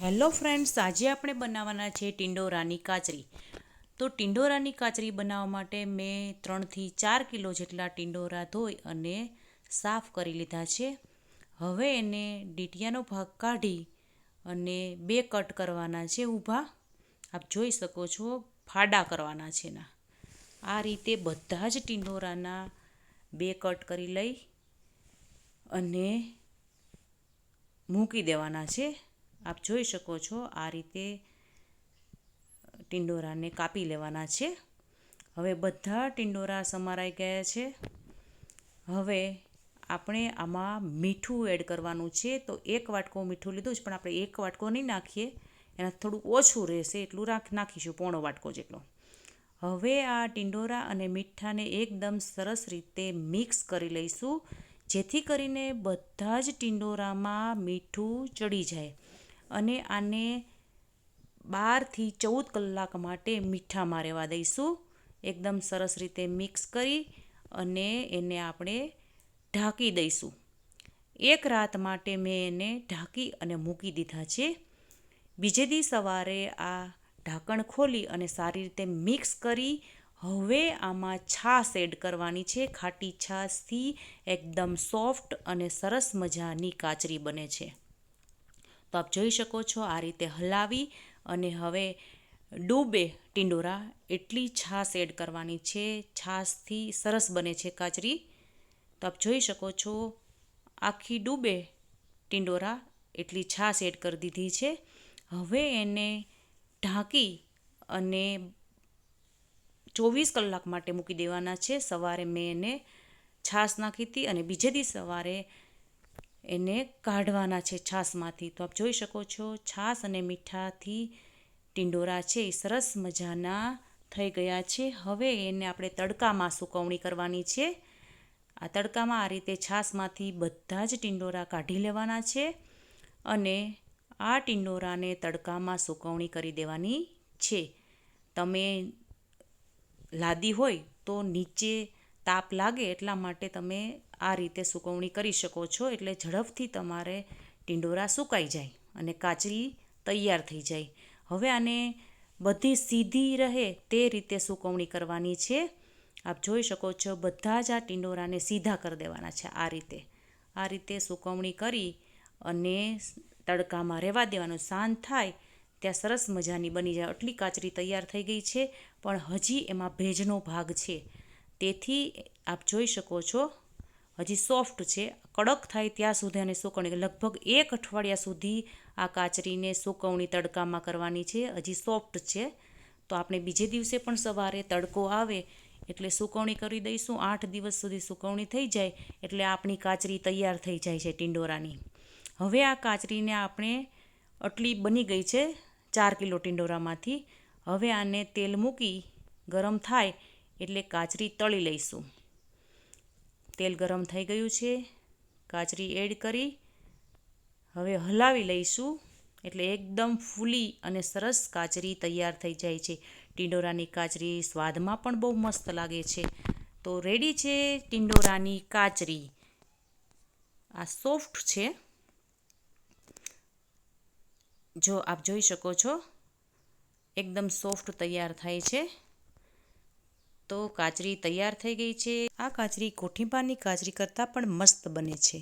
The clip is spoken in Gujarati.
હેલો ફ્રેન્ડ્સ, આજે આપણે બનાવવાના છે ટિંડોરાની કાચરી. તો ટિંડોરાની કાચરી બનાવવા માટે મેં 3થી 4 કિલો જેટલા ટિંડોરા ધોઈ અને સાફ કરી લીધા છે. હવે એને ડીટીયાનો ભાગ કાઢી અને 2 કટ કરવાના છે ઊભા. આપ જોઈ શકો છો, ફાડા કરવાના છે એના. આ રીતે બધા જ ટિંડોરાના 2 કટ કરી લઈ અને મૂકી દેવાના છે. આપ જોઈ શકો છો, આ રીતે ટિંડોરાને કાપી લેવાના છે. હવે બધા ટિંડોરા સમારાઈ ગયા છે. હવે આપણે આમાં મીઠું એડ કરવાનું છે. તો 1 વાટકો મીઠું લીધું છે, પણ આપણે 1 વાટકો નહીં નાખીએ, એના થોડું ઓછું રહેશે એટલું નાખીશું, 1/4 વાટકો જેટલો. હવે આ ટિંડોરા અને મીઠાને એકદમ સરસ રીતે મિક્સ કરી લઈશું, જેથી કરીને બધા જ ટિંડોરામાં મીઠું ચડી જાય. અને આને 12થી 14 કલાક માટે મીઠામાં રહેવા દઈશું. એકદમ સરસ રીતે મિક્સ કરી અને એને આપણે ઢાંકી દઈશું. 1 રાત માટે મેં એને ઢાંકી અને મૂકી દીધા છે. બીજે દી સવારે આ ઢાંકણ ખોલી અને સારી રીતે મિક્સ કરી હવે આમાં છાશ એડ કરવાની છે. ખાટી છાશથી એકદમ સોફ્ટ અને સરસ મજાની કાચરી બને છે. તો આપ જોઈ શકો છો, આ રીતે હલાવી અને હવે ડૂબે ટિંડોરા એટલી છાશ એડ કરવાની છે. છાશથી સરસ બને છે કાચરી. તો આપ જોઈ શકો છો, આખી ડૂબે ટિંડોરા એટલી છાશ એડ કરી દીધી છે. હવે એને ઢાંકી અને 24 કલાક માટે મૂકી દેવાના છે. સવારે મેં એને છાશ નાખી હતી અને બીજે દી સવારે એને કાઢવાના છે છાશમાંથી. તો આપ જોઈ શકો છો, છાશ અને મીઠાથી ટિંડોરા છે એ સરસ મજાના થઈ ગયા છે. હવે એને આપણે તડકામાં સૂકવણી કરવાની છે. આ તડકામાં આ રીતે છાશમાંથી બધા જ ટિંડોરા કાઢી લેવાના છે અને આ ટિંડોરાને તડકામાં સૂકવણી કરી દેવાની છે. તમે લાદી હોય તો નીચે તાપ લાગે એટલા માટે તમે આ રીતે સૂકવણી કરી શકો છો, એટલે ઝડપથી તમારે ટિંડોરા સુકાઈ જાય અને કાચરી તૈયાર થઈ જાય. હવે આને બધી સીધી રહે તે રીતે સૂકવણી કરવાની છે. આપ જોઈ શકો છો, બધા જ આ ટિંડોરાને સીધા કરી દેવાના છે. આ રીતે સૂકવણી કરી અને તડકામાં રહેવા દેવાનું. સાંજ થાય ત્યાં સરસ મજાની બની જાય. આટલી કાચરી તૈયાર થઈ ગઈ છે, પણ હજી એમાં ભેજનો ભાગ છે. તેથી આપ જોઈ શકો છો, હજી સોફ્ટ છે. કડક થાય ત્યાં સુધી આને સૂકવણી, લગભગ 1 અઠવાડિયા સુધી આ કાચરીને સૂકવણી તડકામાં કરવાની છે. હજી સોફ્ટ છે. તો આપણે બીજે દિવસે પણ સવારે તડકો આવે એટલે સૂકવણી કરી દઈશું. 8 દિવસ સુધી સૂકવણી થઈ જાય એટલે આપણી કાચરી તૈયાર થઈ જાય છે ટિંડોરાની. હવે આ કાચરીને આપણે આટલી બની ગઈ છે 4 કિલો ટિંડોરામાંથી. હવે આને તેલ મૂકી ગરમ થાય એટલે કાચરી તળી લઈશું. તેલ ગરમ થઈ ગયું છે. કાચરી એડ કરી હવે હલાવી લઈશું, એટલે એકદમ ફૂલી અને સરસ કાચરી તૈયાર થઈ જાય છે. ટિંડોરાની કાચરી સ્વાદમાં પણ બહુ મસ્ત લાગે છે. તો રેડી છે ટિંડોરાની કાચરી. આ સોફ્ટ છે. જો આપ જોઈ શકો છો, એકદમ સોફ્ટ તૈયાર થાય છે. તો કાચરી તૈયાર થઈ ગઈ છે. આ કાચરી કોઠીંબારની કાચરી કરતાં પણ મસ્ત બને છે.